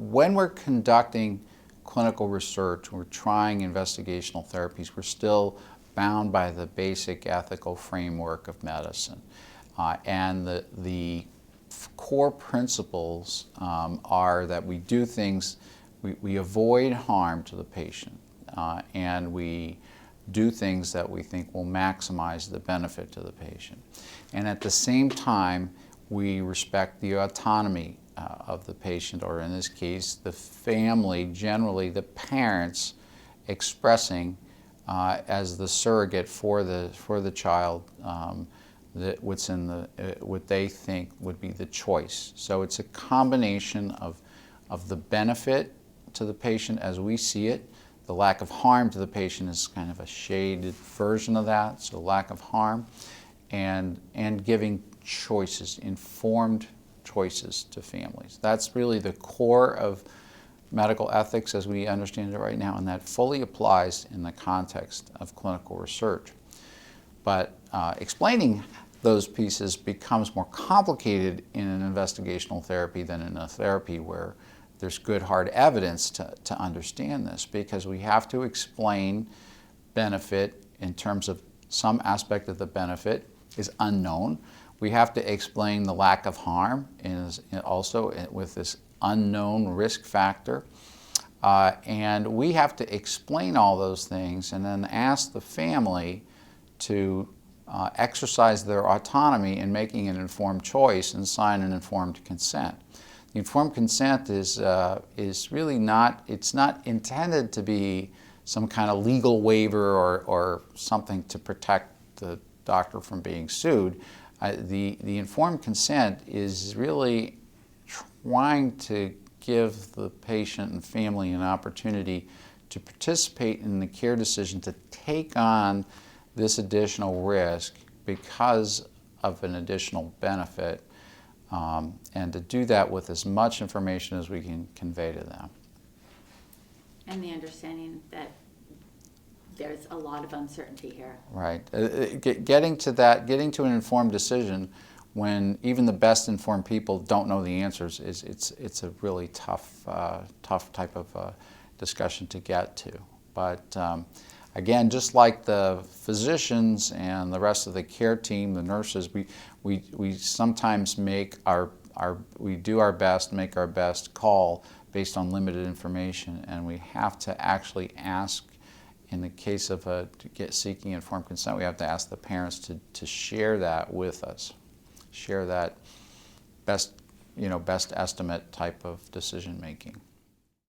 when we're conducting clinical research, we're trying investigational therapies, we're still bound by the basic ethical framework of medicine. And the core principles are that we do things, we avoid harm to the patient, and we do things that we think will maximize the benefit to the patient. And at the same time, we respect the autonomy of the patient, or in this case, the family, generally the parents expressing as the surrogate for the child what's in what they think would be the choice. So it's a combination of the benefit to the patient as we see it. The lack of harm to the patient is kind of a shaded version of that, so lack of harm, and giving choices, informed choices to families. That's really the core of medical ethics as we understand it right now, and that fully applies in the context of clinical research. But explaining those pieces becomes more complicated in an investigational therapy than in a therapy where there's good hard evidence to understand this, because we have to explain benefit in terms of some aspect of the benefit is unknown. We have to explain the lack of harm also with this unknown risk factor. And we have to explain all those things and then ask the family to exercise their autonomy in making an informed choice and sign an informed consent. The informed consent is really not, it's not intended to be some kind of legal waiver or something to protect the doctor from being sued. The informed consent is really trying to give the patient and family an opportunity to participate in the care decision, to take on this additional risk because of an additional benefit, and to do that with as much information as we can convey to them. And the understanding that there's a lot of uncertainty here. Right. Getting to an informed decision when even the best informed people don't know the answers it's a really tough type of discussion to get to. But again, just like the physicians and the rest of the care team, the nurses, we sometimes make we do our best, make our best call based on limited information, and we have to actually ask. In the case of seeking informed consent, we have to ask the parents to share that with us, share that best estimate type of decision making.